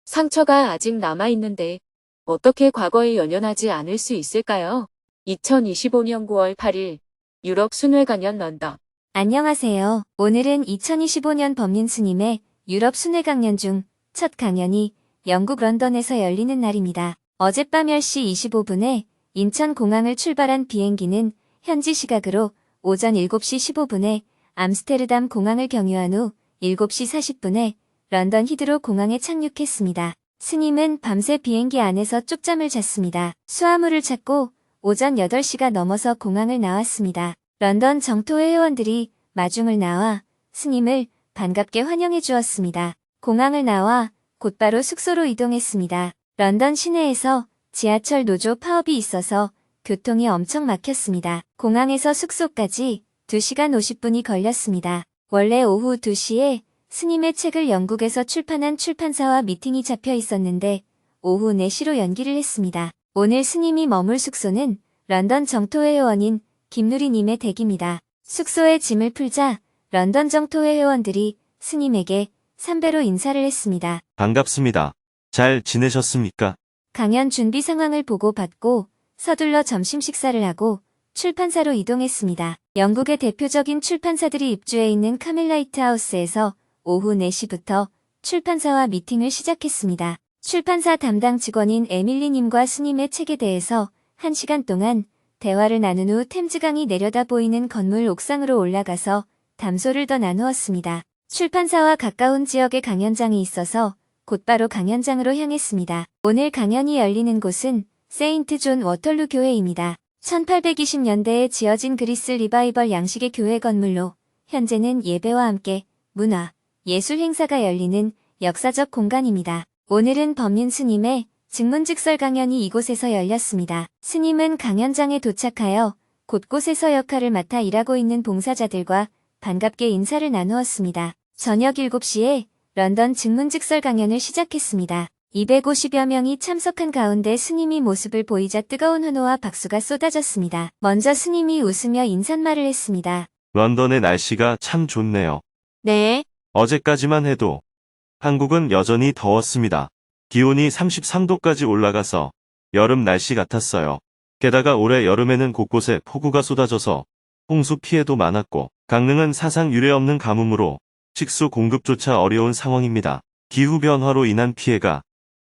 상처가 아직 남아있는데 어떻게 과거에 연연하지 않을 수 있을까요? 2025년 9월 8일 유럽 순회 강연 런던. 안녕하세요. 오늘은 2025년 법륜 스님의 유럽 순회 강연 중 첫 강연이 영국 런던에서 열리는 날입니다. 어젯밤 10시 25분에 인천공항을 출발한 비행기는 현지 시각으로 오전 7시 15분에 암스테르담 공항을 경유한 후 7시 40분에 런던 히드로 공항에 착륙했습니다. 스님은 밤새 비행기 안에서 쪽잠을 잤습니다. 수화물을 찾고 오전 8시가 넘어서 공항을 나왔습니다. 런던 정토회 회원들이 마중을 나와 스님을 반갑게 환영해 주었습니다. 공항을 나와 곧바로 숙소로 이동했습니다. 런던 시내에서 지하철 노조 파업이 있어서 교통이 엄청 막혔습니다. 공항에서 숙소까지 2시간 50분이 걸렸습니다. 원래 오후 2시에 스님의 책을 영국에서 출판한 출판사와 미팅이 잡혀 있었는데 오후 4시로 연기를 했습니다. 오늘 스님이 머물 숙소는 런던 정토회 회원인 김누리님의 댁입니다. 숙소에 짐을 풀자 런던 정토회 회원들이 스님에게 삼배로 인사를 했습니다. 반갑습니다. 잘 지내셨습니까? 강연 준비 상황을 보고받고 서둘러 점심 식사를 하고 출판사로 이동했습니다. 영국의 대표적인 출판사들이 입주해 있는 카멜라이트 하우스에서 오후 4시부터 출판사와 미팅을 시작했습니다. 출판사 담당 직원인 에밀리님과 스님의 책에 대해서 1시간 동안 대화를 나눈 후 템즈강이 내려다 보이는 건물 옥상으로 올라가서 담소를 더 나누었습니다. 출판사와 가까운 지역에 강연장이 있어서 곧바로 강연장으로 향했습니다. 오늘 강연이 열리는 곳은 세인트 존 워털루 교회입니다. 1820년대에 지어진 그리스 리바이벌 양식의 교회 건물로 현재는 예배와 함께 문화, 예술 행사가 열리는 역사적 공간입니다. 오늘은 법륜 스님의 증문즉설 강연이 이곳에서 열렸습니다. 스님은 강연장에 도착하여 곳곳에서 역할을 맡아 일하고 있는 봉사자들과 반갑게 인사를 나누었습니다. 저녁 7시에 런던 증문즉설 강연을 시작했습니다. 250여 명이 참석한 가운데 스님이 모습을 보이자 뜨거운 환호와 박수가 쏟아졌습니다. 먼저 스님이 웃으며 인사말을 했습니다. 런던의 날씨가 참 좋네요. 네, 어제까지만 해도 한국은 여전히 더웠습니다. 기온이 33도까지 올라가서 여름 날씨 같았어요. 게다가 올해 여름에는 곳곳에 폭우가 쏟아져서 홍수 피해도 많았고 강릉은 사상 유례 없는 가뭄으로 식수 공급조차 어려운 상황입니다. 기후변화로 인한 피해가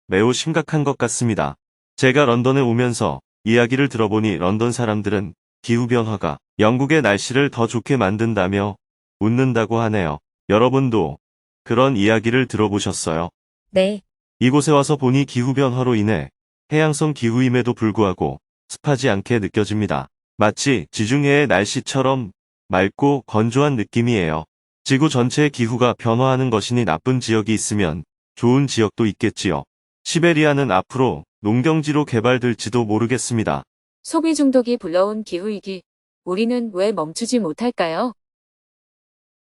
매우 심각한 것 같습니다. 제가 런던에 오면서 이야기를 들어보니 런던 사람들은 기후변화가 영국의 날씨를 더 좋게 만든다며 웃는다고 하네요. 여러분도 그런 이야기를 들어보셨어요? 네. 이곳에 와서 보니 기후변화로 인해 해양성 기후임에도 불구하고 습하지 않게 느껴집니다. 마치 지중해의 날씨처럼 맑고 건조한 느낌이에요. 지구 전체의 기후가 변화하는 것이니 나쁜 지역이 있으면 좋은 지역도 있겠지요. 시베리아는 앞으로 농경지로 개발될지도 모르겠습니다. 소비 중독이 불러온 기후위기. 우리는 왜 멈추지 못할까요?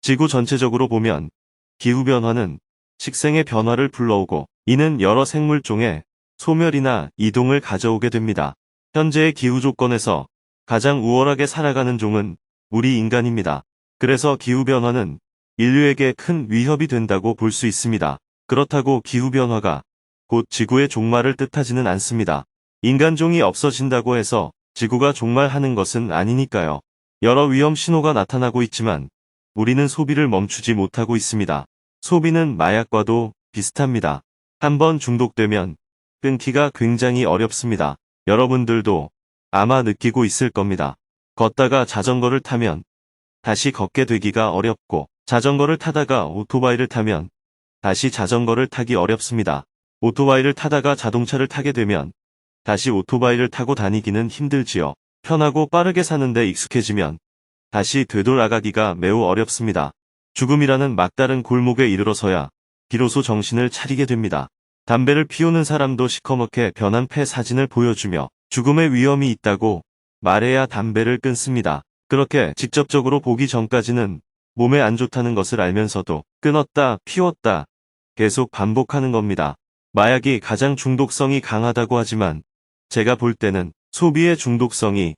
지구 전체적으로 보면 기후변화는 식생의 변화를 불러오고 이는 여러 생물종의 소멸이나 이동을 가져오게 됩니다. 현재의 기후 조건에서 가장 우월하게 살아가는 종은 우리 인간입니다. 그래서 기후변화는 인류에게 큰 위협이 된다고 볼 수 있습니다. 그렇다고 기후변화가 곧 지구의 종말을 뜻하지는 않습니다. 인간종이 없어진다고 해서 지구가 종말하는 것은 아니니까요. 여러 위험 신호가 나타나고 있지만 우리는 소비를 멈추지 못하고 있습니다. 소비는 마약과도 비슷합니다. 한번 중독되면 끊기가 굉장히 어렵습니다. 여러분들도 아마 느끼고 있을 겁니다. 걷다가 자전거를 타면 다시 걷게 되기가 어렵고 자전거를 타다가 오토바이를 타면 다시 자전거를 타기 어렵습니다. 오토바이를 타다가 자동차를 타게 되면 다시 오토바이를 타고 다니기는 힘들지요. 편하고 빠르게 사는데 익숙해지면 다시 되돌아가기가 매우 어렵습니다. 죽음이라는 막다른 골목에 이르러서야 비로소 정신을 차리게 됩니다. 담배를 피우는 사람도 시커멓게 변한 폐 사진을 보여주며 죽음의 위험이 있다고 말해야 담배를 끊습니다. 그렇게 직접적으로 보기 전까지는 몸에 안 좋다는 것을 알면서도 끊었다, 피웠다, 계속 반복하는 겁니다. 마약이 가장 중독성이 강하다고 하지만 제가 볼 때는 소비의 중독성이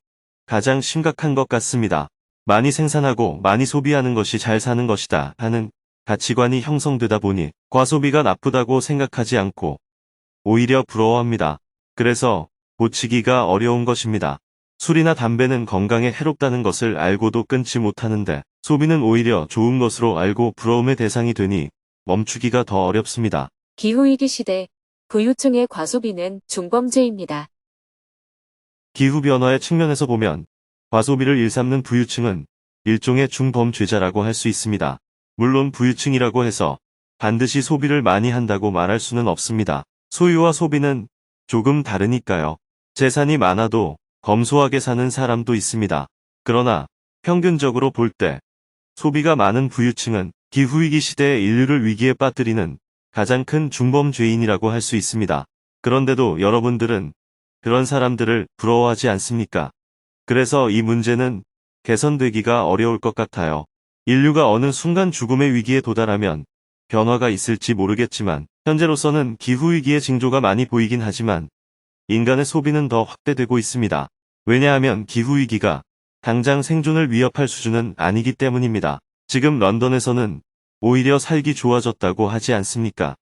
가장 심각한 것 같습니다. 많이 생산하고 많이 소비하는 것이 잘 사는 것이다 하는 가치관이 형성되다 보니 과소비가 나쁘다고 생각하지 않고 오히려 부러워합니다. 그래서 고치기가 어려운 것입니다. 술이나 담배는 건강에 해롭다는 것을 알고도 끊지 못하는데 소비는 오히려 좋은 것으로 알고 부러움의 대상이 되니 멈추기가 더 어렵습니다. 기후위기 시대 부유층의 과소비는 중범죄입니다. 기후변화의 측면에서 보면 과소비를 일삼는 부유층은 일종의 중범죄자라고 할 수 있습니다. 물론 부유층이라고 해서 반드시 소비를 많이 한다고 말할 수는 없습니다. 소유와 소비는 조금 다르니까요. 재산이 많아도 검소하게 사는 사람도 있습니다. 그러나 평균적으로 볼 때 소비가 많은 부유층은 기후위기 시대의 인류를 위기에 빠뜨리는 가장 큰 중범죄인이라고 할 수 있습니다. 그런데도 여러분들은 그런 사람들을 부러워하지 않습니까? 그래서 이 문제는 개선되기가 어려울 것 같아요. 인류가 어느 순간 죽음의 위기에 도달하면 변화가 있을지 모르겠지만 현재로서는 기후위기의 징조가 많이 보이긴 하지만 인간의 소비는 더 확대되고 있습니다. 왜냐하면 기후위기가 당장 생존을 위협할 수준은 아니기 때문입니다. 지금 런던에서는 오히려 살기 좋아졌다고 하지 않습니까?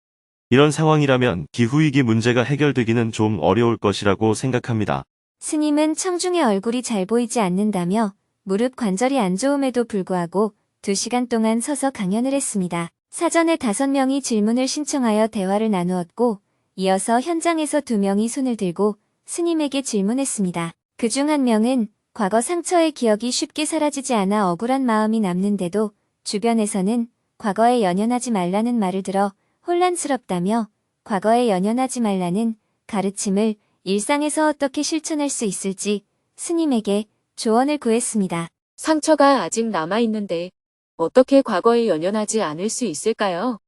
이런 상황이라면 기후위기 문제가 해결되기는 좀 어려울 것이라고 생각합니다. 스님은 청중의 얼굴이 잘 보이지 않는다며 무릎 관절이 안 좋음에도 불구하고 2시간 동안 서서 강연을 했습니다. 사전에 5명이 질문을 신청하여 대화를 나누었고 이어서 현장에서 2명이 손을 들고 스님에게 질문했습니다. 그중 1명은 과거 상처의 기억이 쉽게 사라지지 않아 억울한 마음이 남는데도 주변에서는 과거에 연연하지 말라는 말을 들어 혼란스럽다며 과거에 연연하지 말라는 가르침을 일상에서 어떻게 실천할 수 있을지 스님에게 조언을 구했습니다. 상처가 아직 남아있는데 어떻게 과거에 연연하지 않을 수 있을까요?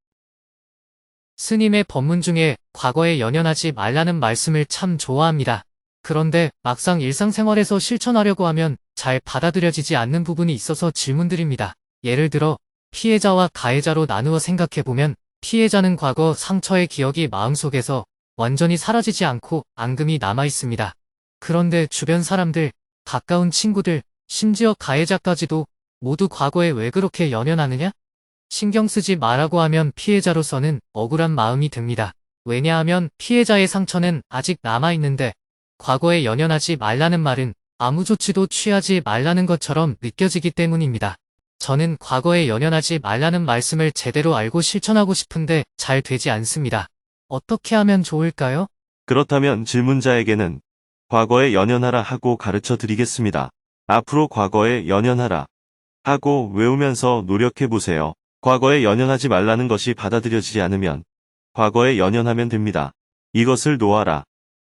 스님의 법문 중에 과거에 연연하지 말라는 말씀을 참 좋아합니다. 그런데 막상 일상생활에서 실천하려고 하면 잘 받아들여지지 않는 부분이 있어서 질문드립니다. 예를 들어 피해자와 가해자로 나누어 생각해보면 피해자는 과거 상처의 기억이 마음속에서 완전히 사라지지 않고 앙금이 남아있습니다. 그런데 주변 사람들, 가까운 친구들, 심지어 가해자까지도 모두 과거에 왜 그렇게 연연하느냐? 신경 쓰지 말라고 하면 피해자로서는 억울한 마음이 듭니다. 왜냐하면 피해자의 상처는 아직 남아있는데 과거에 연연하지 말라는 말은 아무 조치도 취하지 말라는 것처럼 느껴지기 때문입니다. 저는 과거에 연연하지 말라는 말씀을 제대로 알고 실천하고 싶은데 잘 되지 않습니다. 어떻게 하면 좋을까요? 그렇다면 질문자에게는 과거에 연연하라 하고 가르쳐 드리겠습니다. 앞으로 과거에 연연하라 하고 외우면서 노력해 보세요. 과거에 연연하지 말라는 것이 받아들여지지 않으면 과거에 연연하면 됩니다. 이것을 놓아라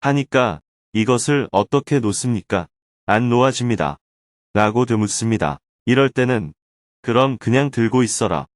하니까 이것을 어떻게 놓습니까? 안 놓아집니다. 라고 되묻습니다. 이럴 때는 그럼 그냥 들고 있어라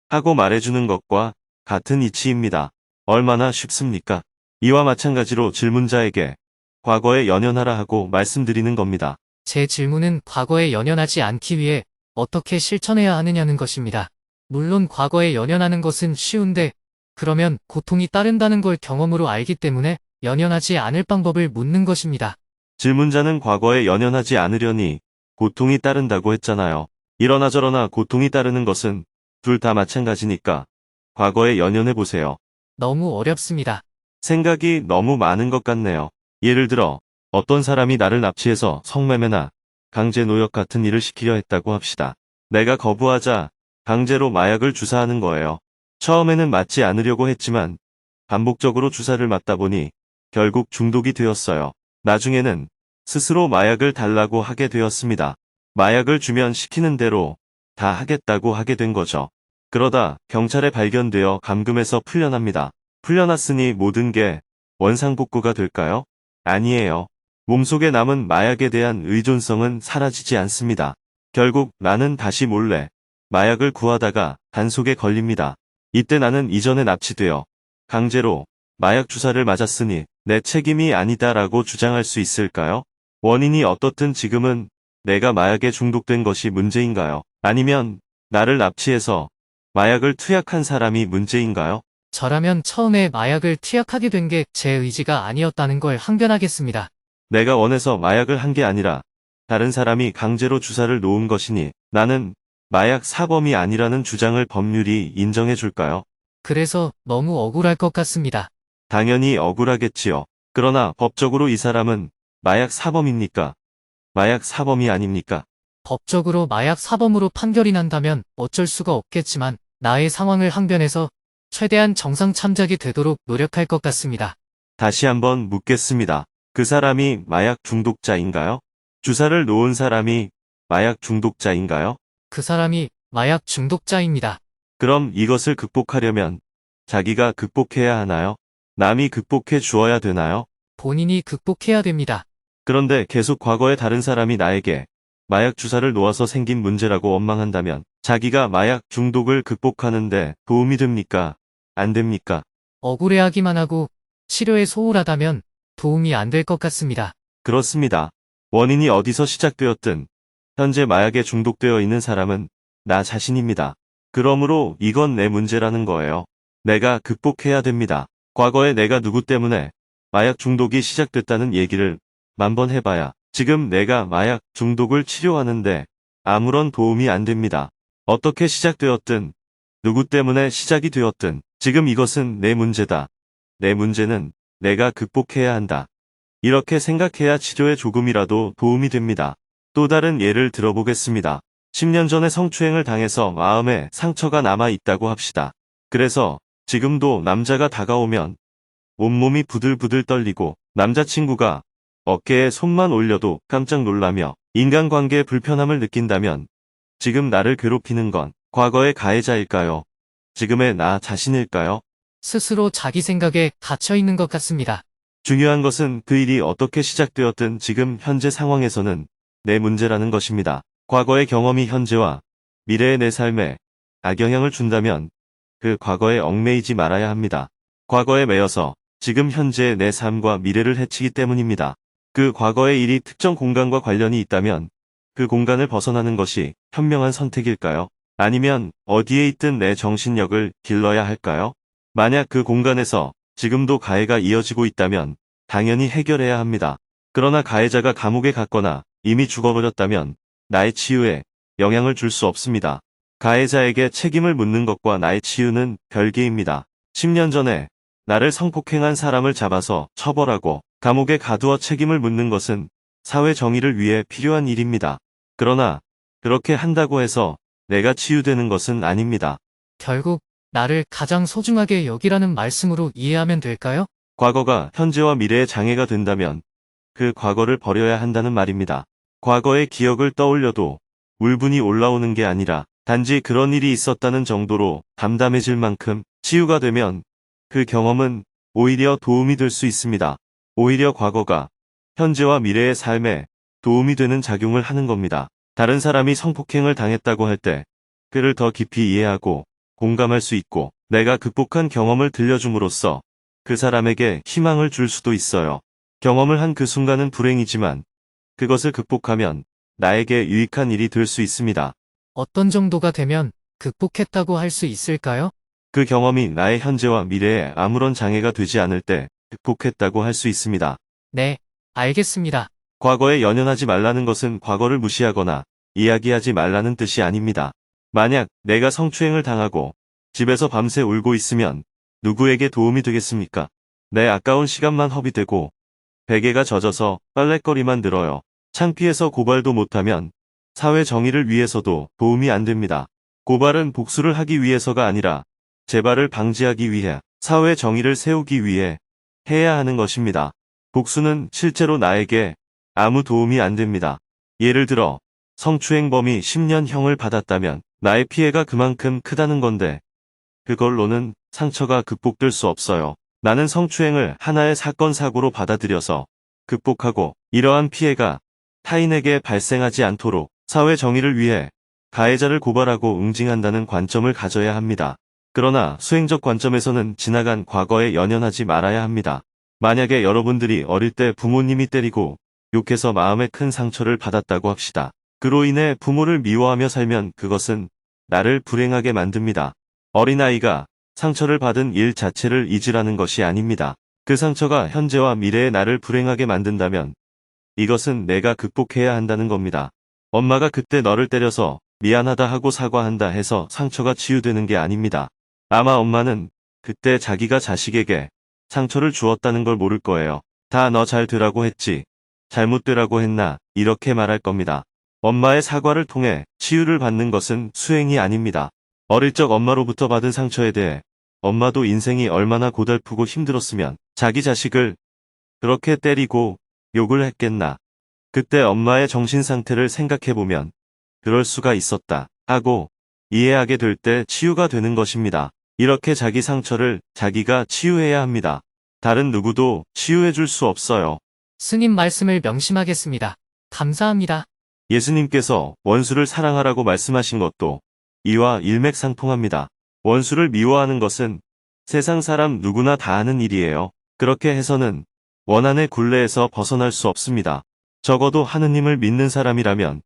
하고 말해주는 것과 같은 이치입니다. 얼마나 쉽습니까? 이와 마찬가지로 질문자에게 과거에 연연하라 하고 말씀드리는 겁니다. 제 질문은 과거에 연연하지 않기 위해 어떻게 실천해야 하느냐는 것입니다. 물론 과거에 연연하는 것은 쉬운데 그러면 고통이 따른다는 걸 경험으로 알기 때문에 연연하지 않을 방법을 묻는 것입니다. 질문자는 과거에 연연하지 않으려니 고통이 따른다고 했잖아요. 이러나 저러나 고통이 따르는 것은 둘 다 마찬가지니까 과거에 연연해 보세요. 너무 어렵습니다. 생각이 너무 많은 것 같네요. 예를 들어 어떤 사람이 나를 납치해서 성매매나 강제 노역 같은 일을 시키려 했다고 합시다. 내가 거부하자 강제로 마약을 주사하는 거예요. 처음에는 맞지 않으려고 했지만 반복적으로 주사를 맞다 보니 결국 중독이 되었어요. 나중에는 스스로 마약을 달라고 하게 되었습니다. 마약을 주면 시키는 대로 다 하겠다고 하게 된 거죠. 그러다 경찰에 발견되어 감금해서 풀려납니다. 풀려났으니 모든 게 원상복구가 될까요? 아니에요. 몸속에 남은 마약에 대한 의존성은 사라지지 않습니다. 결국 나는 다시 몰래 마약을 구하다가 단속에 걸립니다. 이때 나는 이전에 납치되어 강제로 마약 주사를 맞았으니 내 책임이 아니다라고 주장할 수 있을까요? 원인이 어떻든 지금은 내가 마약에 중독된 것이 문제인가요? 아니면 나를 납치해서 마약을 투약한 사람이 문제인가요? 저라면 처음에 마약을 투약하게 된 게 제 의지가 아니었다는 걸 항변하겠습니다. 내가 원해서 마약을 한 게 아니라 다른 사람이 강제로 주사를 놓은 것이니 나는 마약 사범이 아니라는 주장을 법률이 인정해 줄까요? 그래서 너무 억울할 것 같습니다. 당연히 억울하겠지요. 그러나 법적으로 이 사람은 마약 사범입니까? 마약 사범이 아닙니까? 법적으로 마약 사범으로 판결이 난다면 어쩔 수가 없겠지만 나의 상황을 항변해서 최대한 정상 참작이 되도록 노력할 것 같습니다. 다시 한번 묻겠습니다. 그 사람이 마약 중독자인가요? 주사를 놓은 사람이 마약 중독자인가요? 그 사람이 마약 중독자입니다. 그럼 이것을 극복하려면 자기가 극복해야 하나요? 남이 극복해 주어야 되나요? 본인이 극복해야 됩니다. 그런데 계속 과거에 다른 사람이 나에게 마약 주사를 놓아서 생긴 문제라고 원망한다면 자기가 마약 중독을 극복하는데 도움이 됩니까? 안 됩니까? 억울해하기만 하고 치료에 소홀하다면 도움이 안 될 것 같습니다. 그렇습니다. 원인이 어디서 시작되었든 현재 마약에 중독되어 있는 사람은 나 자신입니다. 그러므로 이건 내 문제라는 거예요. 내가 극복해야 됩니다. 과거에 내가 누구 때문에 마약 중독이 시작됐다는 얘기를 만번 해봐야 지금 내가 마약 중독을 치료하는데 아무런 도움이 안 됩니다. 어떻게 시작되었든 누구 때문에 시작이 되었든 지금 이것은 내 문제다. 내 문제는 내가 극복해야 한다. 이렇게 생각해야 치료에 조금이라도 도움이 됩니다. 또 다른 예를 들어보겠습니다. 10년 전에 성추행을 당해서 마음에 상처가 남아 있다고 합시다. 그래서 지금도 남자가 다가오면 온몸이 부들부들 떨리고 남자친구가 어깨에 손만 올려도 깜짝 놀라며 인간관계에 불편함을 느낀다면 지금 나를 괴롭히는 건 과거의 가해자일까요? 지금의 나 자신일까요? 스스로 자기 생각에 갇혀 있는 것 같습니다. 중요한 것은 그 일이 어떻게 시작되었든 지금 현재 상황에서는 내 문제라는 것입니다. 과거의 경험이 현재와 미래의 내 삶에 악영향을 준다면 그 과거에 얽매이지 말아야 합니다. 과거에 매여서 지금 현재의 내 삶과 미래를 해치기 때문입니다. 그 과거의 일이 특정 공간과 관련이 있다면 그 공간을 벗어나는 것이 현명한 선택일까요? 아니면 어디에 있든 내 정신력을 길러야 할까요? 만약 그 공간에서 지금도 가해가 이어지고 있다면 당연히 해결해야 합니다. 그러나 가해자가 감옥에 갔거나 이미 죽어버렸다면 나의 치유에 영향을 줄 수 없습니다. 가해자에게 책임을 묻는 것과 나의 치유는 별개입니다. 10년 전에 나를 성폭행한 사람을 잡아서 처벌하고 감옥에 가두어 책임을 묻는 것은 사회 정의를 위해 필요한 일입니다. 그러나 그렇게 한다고 해서 내가 치유되는 것은 아닙니다. 결국 나를 가장 소중하게 여기라는 말씀으로 이해하면 될까요? 과거가 현재와 미래의 장애가 된다면 그 과거를 버려야 한다는 말입니다. 과거의 기억을 떠올려도 울분이 올라오는 게 아니라 단지 그런 일이 있었다는 정도로 담담해질 만큼 치유가 되면 그 경험은 오히려 도움이 될 수 있습니다. 오히려 과거가 현재와 미래의 삶에 도움이 되는 작용을 하는 겁니다. 다른 사람이 성폭행을 당했다고 할 때 그를 더 깊이 이해하고 공감할 수 있고 내가 극복한 경험을 들려줌으로써 그 사람에게 희망을 줄 수도 있어요. 경험을 한 그 순간은 불행이지만 그것을 극복하면 나에게 유익한 일이 될 수 있습니다. 어떤 정도가 되면 극복했다고 할 수 있을까요? 그 경험이 나의 현재와 미래에 아무런 장애가 되지 않을 때 극복했다고 할 수 있습니다. 네, 알겠습니다. 과거에 연연하지 말라는 것은 과거를 무시하거나 이야기하지 말라는 뜻이 아닙니다. 만약 내가 성추행을 당하고 집에서 밤새 울고 있으면 누구에게 도움이 되겠습니까? 내 아까운 시간만 허비되고 베개가 젖어서 빨랫거리만 늘어요. 창피해서 고발도 못하면 사회 정의를 위해서도 도움이 안 됩니다. 고발은 복수를 하기 위해서가 아니라 재발을 방지하기 위해 사회 정의를 세우기 위해 해야 하는 것입니다. 복수는 실제로 나에게 아무 도움이 안 됩니다. 예를 들어 성추행범이 10년형을 받았다면 나의 피해가 그만큼 크다는 건데 그걸로는 상처가 극복될 수 없어요. 나는 성추행을 하나의 사건 사고로 받아들여서 극복하고 이러한 피해가 타인에게 발생하지 않도록 사회 정의를 위해 가해자를 고발하고 응징한다는 관점을 가져야 합니다. 그러나 수행적 관점에서는 지나간 과거에 연연하지 말아야 합니다. 만약에 여러분들이 어릴 때 부모님이 때리고 욕해서 마음에 큰 상처를 받았다고 합시다. 그로 인해 부모를 미워하며 살면 그것은 나를 불행하게 만듭니다. 어린아이가 상처를 받은 일 자체를 잊으라는 것이 아닙니다. 그 상처가 현재와 미래의 나를 불행하게 만든다면 이것은 내가 극복해야 한다는 겁니다. 엄마가 그때 너를 때려서 미안하다 하고 사과한다 해서 상처가 치유되는 게 아닙니다. 아마 엄마는 그때 자기가 자식에게 상처를 주었다는 걸 모를 거예요. 다 너 잘 되라고 했지. 잘못되라고 했나 이렇게 말할 겁니다. 엄마의 사과를 통해 치유를 받는 것은 수행이 아닙니다. 어릴 적 엄마로부터 받은 상처에 대해 엄마도 인생이 얼마나 고달프고 힘들었으면 자기 자식을 그렇게 때리고 욕을 했겠나. 그때 엄마의 정신 상태를 생각해보면 그럴 수가 있었다 하고 이해하게 될 때 치유가 되는 것입니다. 이렇게 자기 상처를 자기가 치유해야 합니다. 다른 누구도 치유해줄 수 없어요. 스님 말씀을 명심하겠습니다. 감사합니다. 예수님께서 원수를 사랑하라고 말씀하신 것도 이와 일맥상통합니다. 원수를 미워하는 것은 세상 사람 누구나 다 하는 일이에요. 그렇게 해서는 원한의 굴레에서 벗어날 수 없습니다. 적어도 하느님을 믿는 사람이라면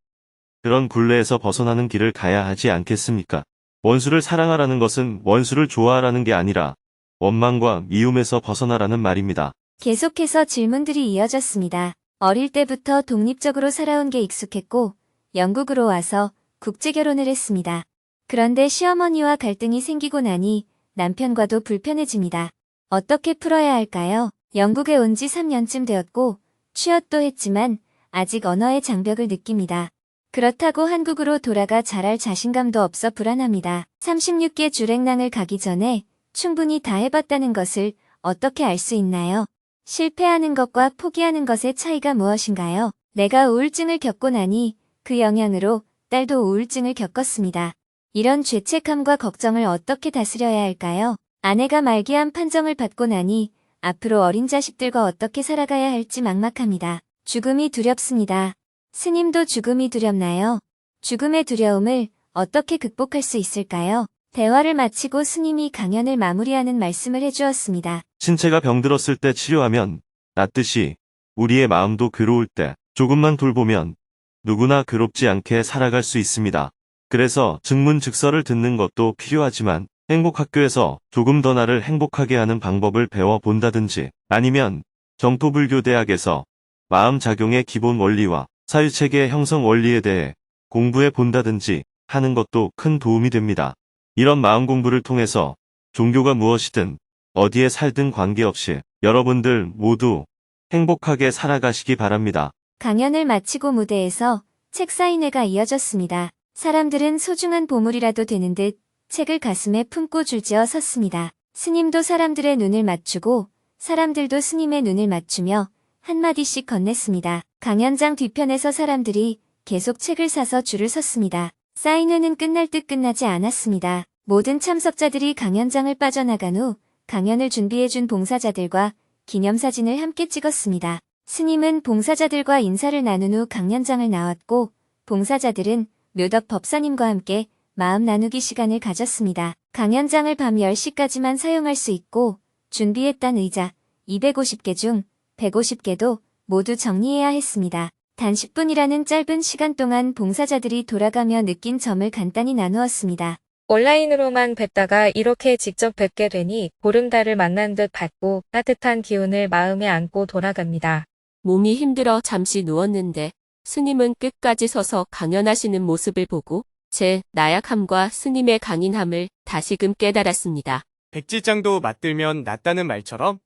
그런 굴레에서 벗어나는 길을 가야 하지 않겠습니까? 원수를 사랑하라는 것은 원수를 좋아하라는 게 아니라 원망과 미움에서 벗어나라는 말입니다. 계속해서 질문들이 이어졌습니다. 어릴 때부터 독립적으로 살아온 게 익숙했고 영국으로 와서 국제결혼을 했습니다. 그런데 시어머니와 갈등이 생기고 나니 남편과도 불편해집니다. 어떻게 풀어야 할까요? 영국에 온 지 3년쯤 되었고 취업도 했지만 아직 언어의 장벽을 느낍니다. 그렇다고 한국으로 돌아가 잘할 자신감도 없어 불안합니다. 36개 주랭랑을 가기 전에 충분히 다 해봤다는 것을 어떻게 알 수 있나요? 실패하는 것과 포기하는 것의 차이가 무엇인가요? 내가 우울증을 겪고 나니 그 영향으로 딸도 우울증을 겪었습니다. 이런 죄책감과 걱정을 어떻게 다스려야 할까요? 아내가 말기암 판정을 받고 나니 앞으로 어린 자식들과 어떻게 살아가야 할지 막막합니다. 죽음이 두렵습니다. 스님도 죽음이 두렵나요? 죽음의 두려움을 어떻게 극복할 수 있을까요? 대화를 마치고 스님이 강연을 마무리하는 말씀을 해주었습니다. 신체가 병들었을 때 치료하면 낫듯이 우리의 마음도 괴로울 때 조금만 돌보면 누구나 괴롭지 않게 살아갈 수 있습니다. 그래서 증문즉서를 듣는 것도 필요하지만 행복학교에서 조금 더 나를 행복하게 하는 방법을 배워본다든지 아니면 정토불교대학에서 마음작용의 기본 원리와 사유체계의 형성 원리에 대해 공부해 본다든지 하는 것도 큰 도움이 됩니다. 이런 마음 공부를 통해서 종교가 무엇이든 어디에 살든 관계없이 여러분들 모두 행복하게 살아가시기 바랍니다. 강연을 마치고 무대에서 책 사인회가 이어졌습니다. 사람들은 소중한 보물이라도 되는 듯 책을 가슴에 품고 줄지어 섰습니다. 스님도 사람들의 눈을 맞추고 사람들도 스님의 눈을 맞추며 한마디씩 건넸습니다. 강연장 뒤편에서 사람들이 계속 책을 사서 줄을 섰습니다. 사인회는 끝날 듯 끝나지 않았습니다. 모든 참석자들이 강연장을 빠져나간 후 강연을 준비해준 봉사자들과 기념사진을 함께 찍었습니다. 스님은 봉사자들과 인사를 나눈 후 강연장을 나왔고 봉사자들은 묘덕 법사님과 함께 마음 나누기 시간을 가졌습니다. 강연장을 밤 10시까지만 사용할 수 있고 준비했던 의자 250개 중 150개도 모두 정리해야 했습니다. 단 10분이라는 짧은 시간 동안 봉사자들이 돌아가며 느낀 점을 간단히 나누었습니다. 온라인으로만 뵙다가 이렇게 직접 뵙게 되니 보름달을 만난 듯 받고 따뜻한 기운을 마음에 안고 돌아갑니다. 몸이 힘들어 잠시 누웠는데 스님은 끝까지 서서 강연하시는 모습을 보고 제 나약함과 스님의 강인함을 다시금 깨달았습니다. 백지장도 맞들면 낫다는 말처럼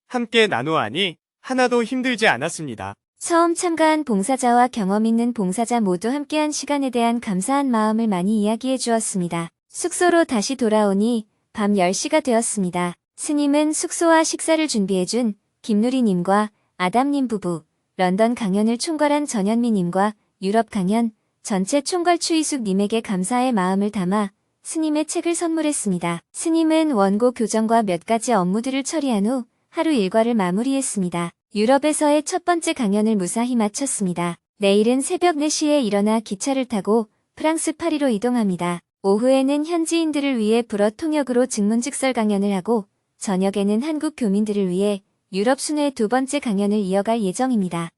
함께 나누어하니 하나도 힘들지 않았습니다. 처음 참가한 봉사자와 경험 있는 봉사자 모두 함께한 시간에 대한 감사한 마음을 많이 이야기해 주었습니다. 숙소로 다시 돌아오니 밤 10시가 되었습니다. 스님은 숙소와 식사를 준비해준 김누리님과 아담님 부부, 런던 강연을 총괄한 전현미님과 유럽 강연, 전체 총괄 추이숙님에게 감사의 마음을 담아 스님의 책을 선물했습니다. 스님은 원고 교정과 몇 가지 업무들을 처리한 후 하루 일과를 마무리했습니다. 유럽에서의 첫 번째 강연을 무사히 마쳤습니다. 내일은 새벽 4시에 일어나 기차를 타고 프랑스 파리로 이동합니다. 오후에는 현지인들을 위해 불어 통역으로 증문즉설 강연을 하고 저녁에는 한국 교민들을 위해 유럽 순회 두 번째 강연을 이어갈 예정입니다.